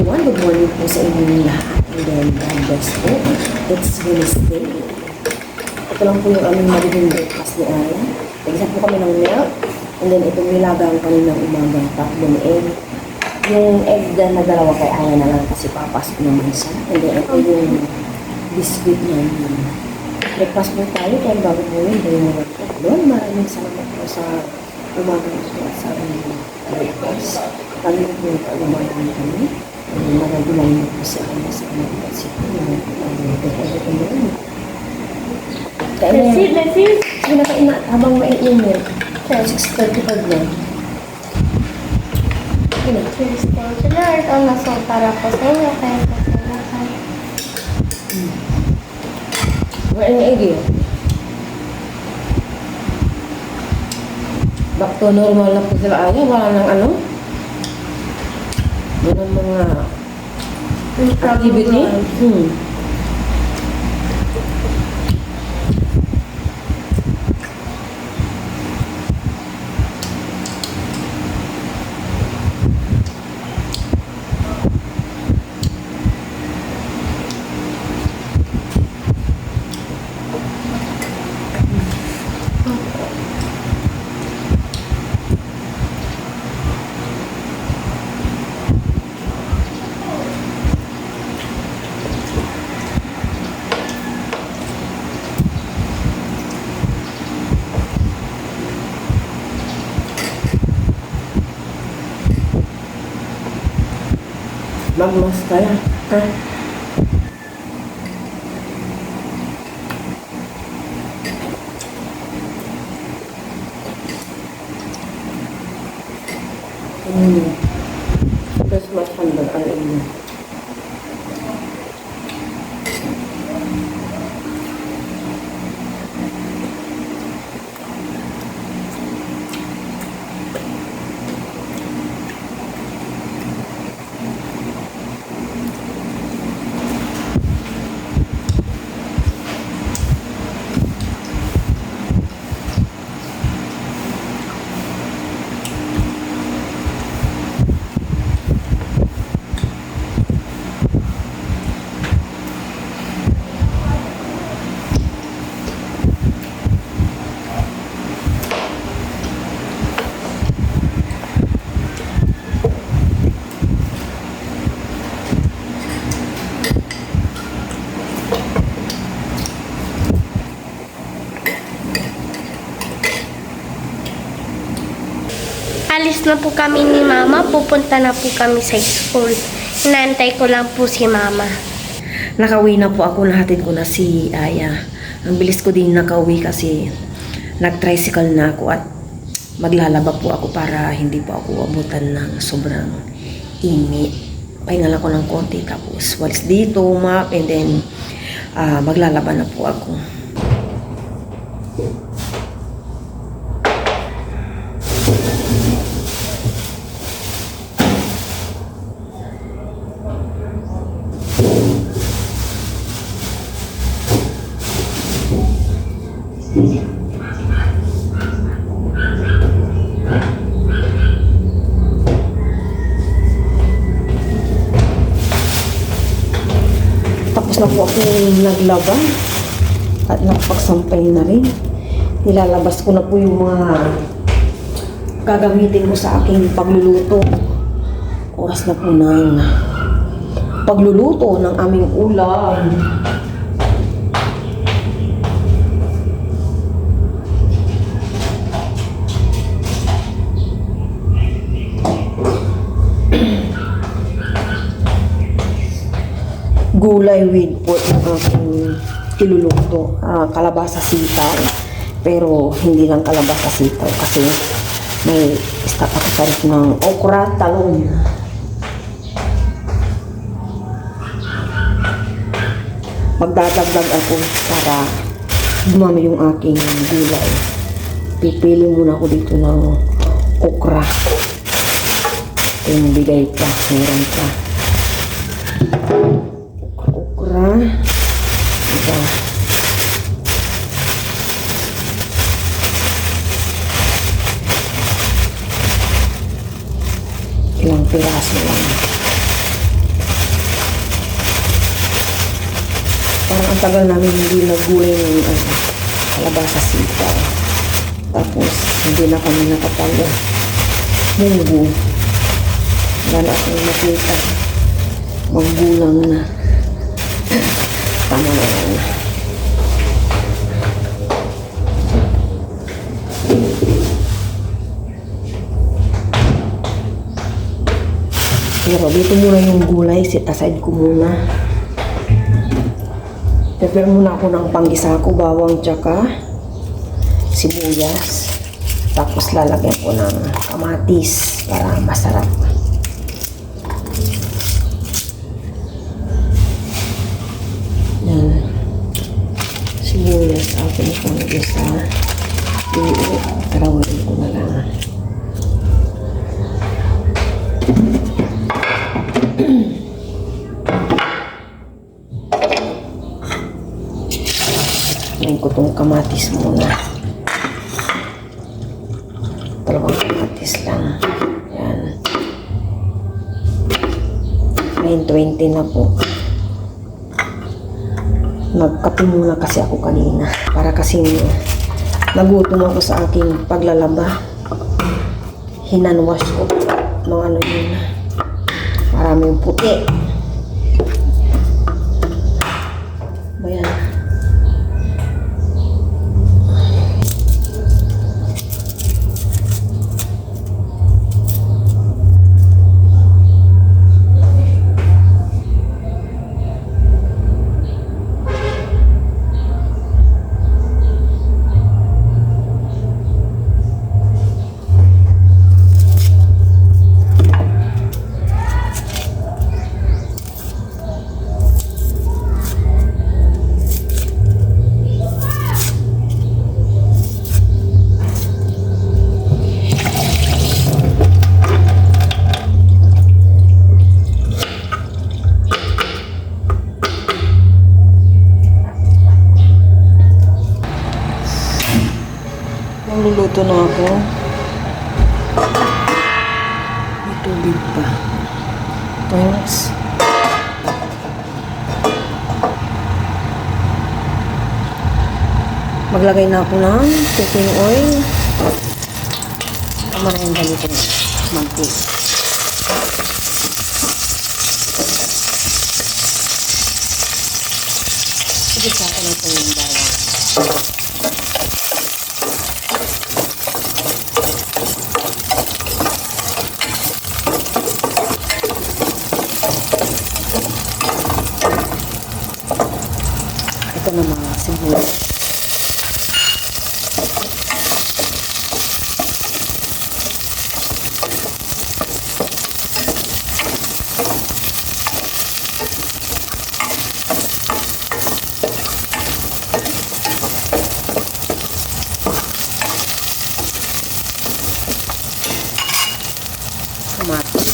everyone. Good morning po sa inyong lahat. And then, God bless po. It's Wednesday. Ito lang po yung aming magiging breakfast ni Aya. Nag-isa po kami ng milk. And then, itong nilagang kaninang umagang tatlong egg. Yung egg na dalawa kay Aya na lang kasi papasok naman siya. And then, ito yung biscuit namin. Breakfast po tayo. Kaya bago po yun, dahil mo po. Doon, maraming salamat po sa umagang po at sa aming breakfast. Kami po yung pag-umagang kami. Nagagulang na po si Aya sa aming kasi po. Kaya pinakain na habang mainit. Kaya 6:35 na. Thank you, Lord. Ang nasong para po sa inyo. Kaya po sa lahat. Wala yung egg yun. Back to normal na po sila Aya. Wala nang ano. Wala mga activity. Magmas ka lang. Ha? Christmas handog ang inyo. Alis na po kami ni Mama. Pupunta na po kami sa school. Inaantay ko lang po si Mama. Nakauwi na po ako, nahatid ko na si Aya. Ang bilis ko din nakauwi kasi nag-tricycle na ako at maglalaba po ako para hindi po ako abutan ng sobrang init. Pahinga lang ko ng konti tapos walis dito, map, and then maglalaba na po ako. Tapos na po ako naglaba at nakapagsampay na rin. Nilalabas ko na po yung mga gagamitin ko sa aking pagluluto. Oras na po ng pagluluto ng aming ulam. Gulay with pork ang aking iluluto. Kalabasa sitaw. Pero hindi lang kalabasa sitaw kasi may stock ako sa rin ng okra, talong. Magdadagdag ako para dumami yung aking gulay. Pipili muna ako dito ng okra. Ito yung bigay pa. Meron pa. Okra. Ito. Ilang piraso lang. Parang ang tagal namin hindi naggulay ng kalabasa sitaw. Tapos, hindi na kami nakapalo. Munggo. Wala akong nakita. Maggulang na. Tama na yan. Pero dito muna yung gulay, set aside ko muna. Prepare muna ako ng panggisa ko, bawang tsaka sibuyas. Tapos lalagyan ko ng kamatis para masarap. Yan. Sibuyas akin panggisa. Tarawin ko na lang. Ngayon ko itong kamatis muna. Dalawang kamatis lang. Yan. 9:20 na po. Nagkape muna kasi ako kanina. Para kasing nagutom ako sa aking paglalaba. Hinanwash ko ng ano yun. Maraming puti. Bayan. Nagluluto na ako. May tubig pa. Tapos, maglagay na ako ng cooking oil. Tama na yung ganito na. Mantika. Sige sa akin ito yung bawang. Ito na mga sibuyas. Kamatis.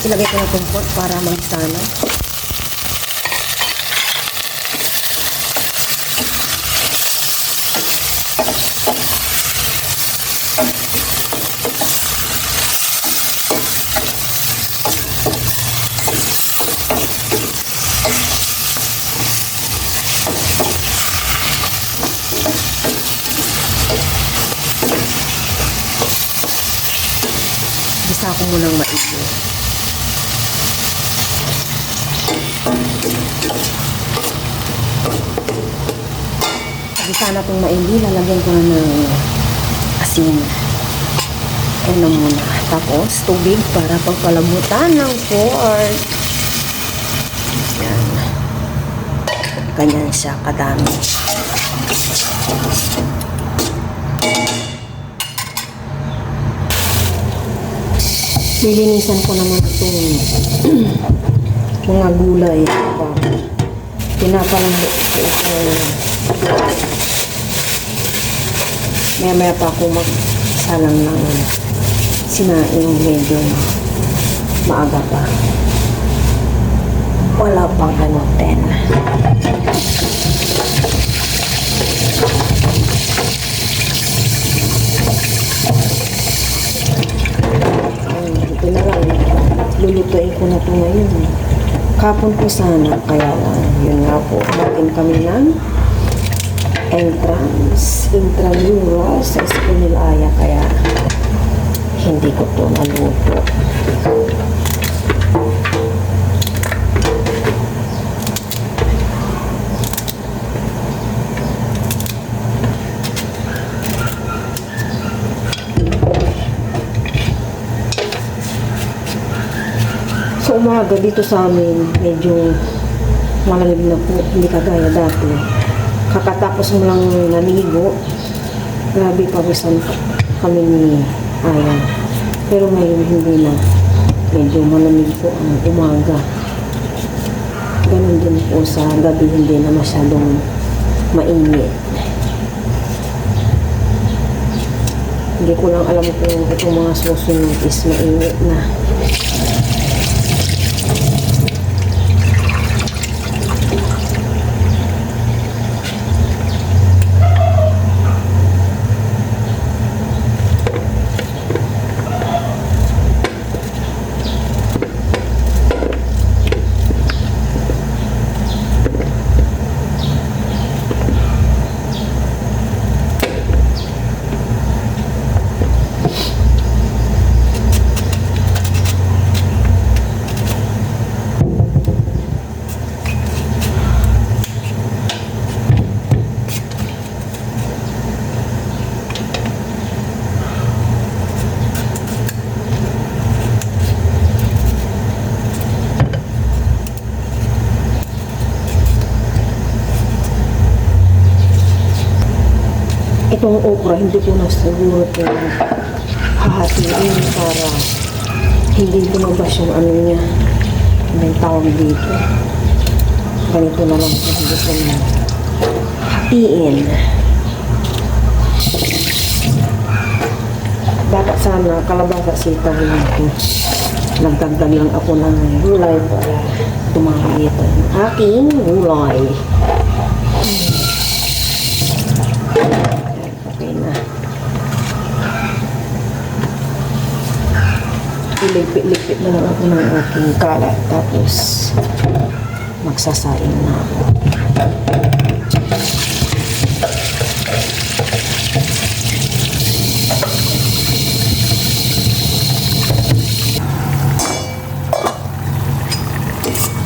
Ilagay ko ng kumpot para magsana. Gisa ko munang maigi. Gisa na itong maigi, lalagyan ko na ng asin. Ano muna. Tapos, tubig para pagpalabutan ng pork. Yan. Ganyan siya kadami. Lilinisan ko naman itong mga gulay. Pinapalambo ko ito. Maya-maya pa ako magsalang ng sinaing medyo maaga pa. Wala pang 10. Ito na lang. Lulutuin ko na ito ngayon. Kapon ko sana, kaya lang. Yun nga po, natin kami ng intramural sa school nila Aya, kaya hindi ko ito naluto. Sa umaga dito sa amin, medyo malamig na po, hindi kagaya dati. Kakatapos mo lang naligo, grabe pawisan kami ni Aya. Pero ngayon hindi na, medyo malamig po ang umaga. Ganun din po sa gabi, hindi na masyadong mainit. Hindi ko lang alam kung itong mga susunod is mainit na. Itong okra, hindi ko na siguro ito hahatiin para hindi lumabas yung ano niya. Ano yung tawag dito. Ganito na lang hindi ko na hatiin. Dapat sana kalabasa sitaw natin. Nagdagdag lang ako ng gulay para dumami ito. Aking gulay. Ilipit-lipit na lang ako ng aking kalat, tapos magsasaing na ako.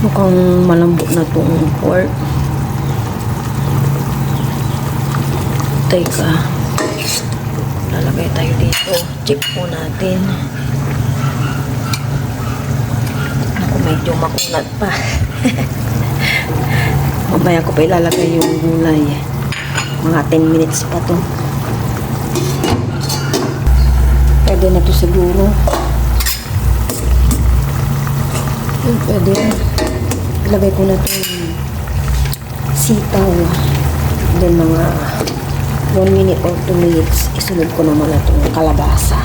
Mukhang malambot na itong pork. Teka, lalagay tayo dito. Check po natin. Medyo makunat pa. Mamaya ko pa ilalagay yung gulay. Mga 10 minutes pa to. Pwede na to siguro. Pwede. Ilagay ko na itong sitaw. Then mga 1 minute or 2 minutes, isunod ko naman na itong kalabasa.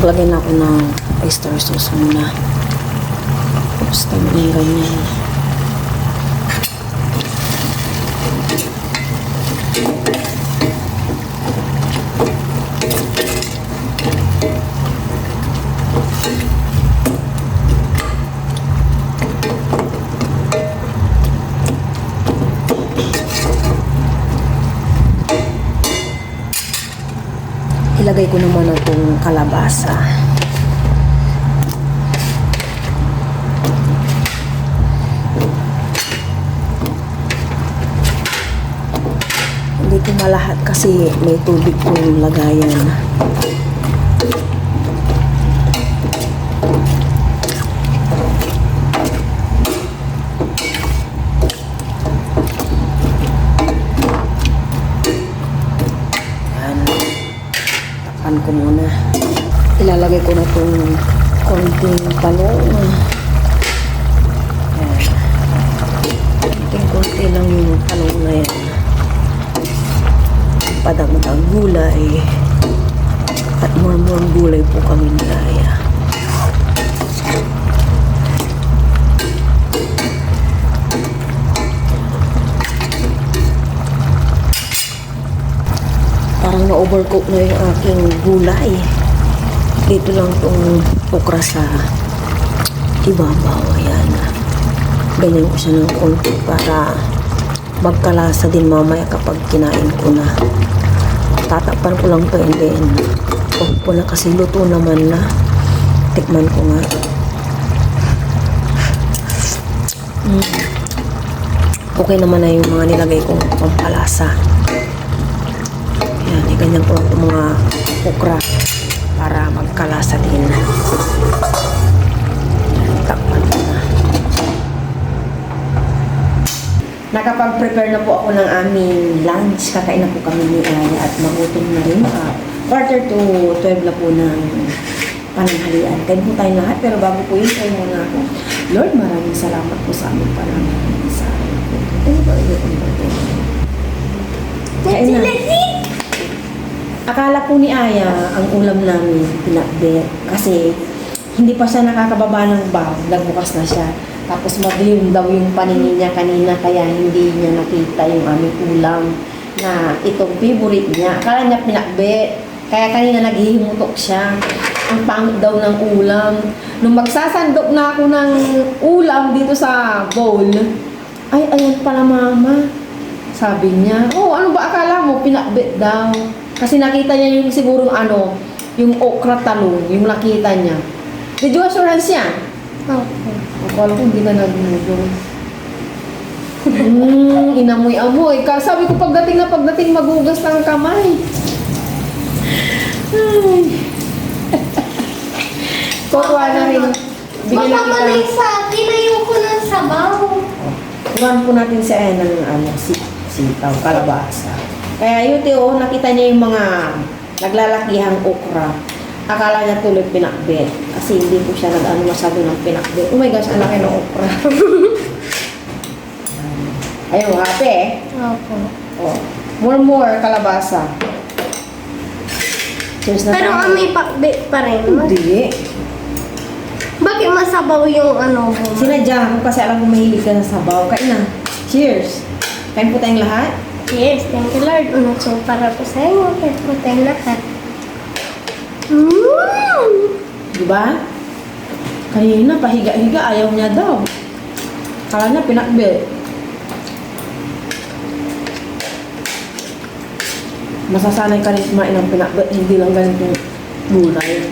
Maglagay na ako ng oyster sauce muna. Basta mo yung ganyan. Ilagay ko naman itong kalabasa. Hindi ko malahat kasi may tubig kong lagayan. Ko muna. Ilalagay ko na itong konting talong. Ayan. konti lang yung talong na yan. Padagdag gulay. At more gulay po kami ni Aya. Parang na-overcook na yung aking gulay. Dito lang itong okra sa ibabaw. Ayan. Ganyan ko siya ng konti para magkalasa din mamaya kapag kinain ko na. Tatakpan ko lang to and then off ko na kasi luto naman na. Tikman ko nga. Okay naman na yung mga nilagay kong pampalasa. Yan, ganyan ko lang itong mga okra para magkalasa din. Takpan ko na. Nakapag-prepare na po ako ng aming lunch. Kakain na po kami ni Aya at magutom na rin. 11:45 na po ng pananghalian. Kain po tayong lahat pero bago po yun, kain muna ako. Lord, maraming salamat po sa aming pananghalian. Sa kain na. Akala po ni Aya ang ulam namin pinakbet kasi hindi pa siya nakakababa ng bag, nagbukas na siya. Tapos madilim daw yung paningin niya kanina kaya hindi niya nakita yung aming ulam na itong favorite niya. Akala niya pinakbet. Kaya kanina naghihimutok siya. Ang pangit daw ng ulam. Nung magsasandok na ako ng ulam dito sa bowl, ay, ayan pala mama. Sabi niya, oh, ano ba akala mo? Pinakbet daw. Kasi nakita niya yung siguro yung okra talong, yung nakita niya. Did you assurance yan? Okay. Akala ko hindi ka nag-noodle. Inamoy-amoy. Sabi ko pagdating magugas ng kamay. Ay. Kukuha na rin. Bigyan na Baka manay sa akin, ayoko ng sabaw. Kuhan po natin si Aya ng sitaw, kalabasa. Kaya yun, nakita niya yung mga naglalakihang okra. Akala niya tuloy pinakbet. Kasi hindi po siya masyado ng pinakbet. Oh my gosh, ang laki ng okra. Ayun, happy eh. Opo. Oh. More, kalabasa. Cheers na Pero tayo. may pakbit pa rin. Hindi. Bakit masabaw yung mo? Sinadya ko kasi alam ko mahilig ka na sabaw. Kain na. Cheers. Kain po tayong lahat. Yes, thank you Lord. So, para po sa inyo, kaya po tayo lahat. Diba? Kanina, pahiga-higa, ayaw niya daw. Kala niya pinakbet. Masasanay ka rin kumain ng pinakbet, hindi lang ganitong gulay.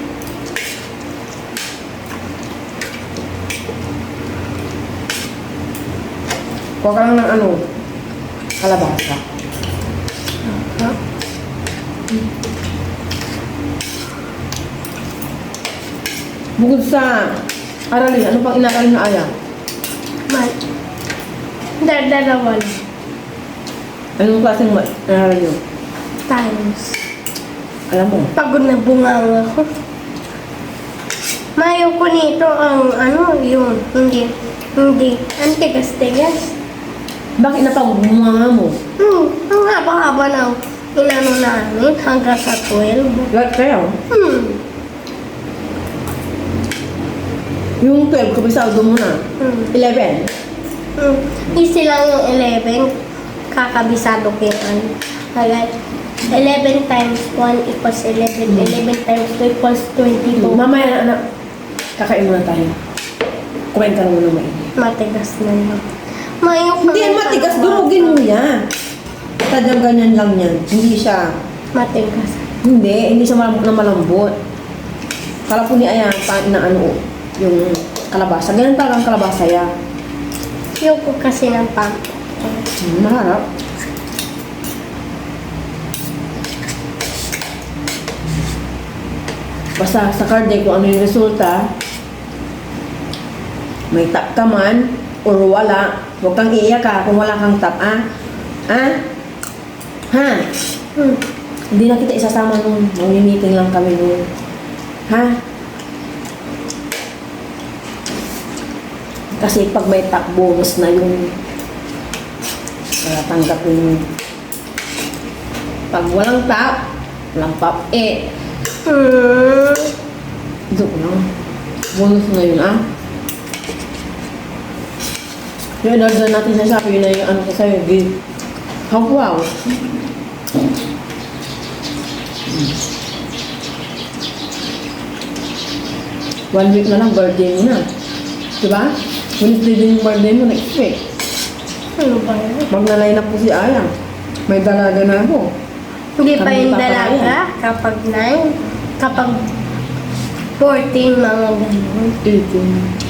Kuha ka lang ng kalabasa. Bukod sa aralin, ano pang inaralin na Aya? Man. Dalawa lang. Anong klaseng inaralin yun? Times. Alam mo? Pagod na bunganga ko. Mayo ko nito ang yun. Hindi. Antigas-tigas. Bakit napagmumanga mo? Ang haba-haba ng namin hanggang sa 12. Lahat kayo? Yung 12, kabisado mo na. 11. Easy lang yung 11. Kakabisado ko yan. Kaya 11 times 1 equals 11. 11 times 2 equals 22. Mamaya na, kakain muna tayo. Kumain ka lang muna maigi. Matigas na yun. Mayo Hindi yan matigas, durugin mo yan. Tadyang ganyan lang yan. Hindi siya, Matigas. hindi siya malambot. Kala po ni Aya, yung kalabasa. Ganyan talagang kalabasa yan. Ayoko kasi ng pang. Maharap. Basta sa card day kung ano yung resulta, may tap ka man, or wala, huwag kang iiyak kung wala kang tap, Ha? Hindi na kita isasama nung meeting lang kami nung. Ha? Kasi pag may tap bonus na yung Kaya tanggapin pag walang pop, joke lang. Bonus na yun, ah. Yung in-order natin sa Shopee, yun na yung ano ko sa'yo, gift. Oh, wow. One week na lang, birthday mo na. Diba? Wednesday din yung birthday mo, next week. Ano ba yun? Magna-line up po si Ayang. May dalaga na ako. Hindi pa Kami yung papakain. dalaga kapag 9, kapag 14 mga ganun. 18.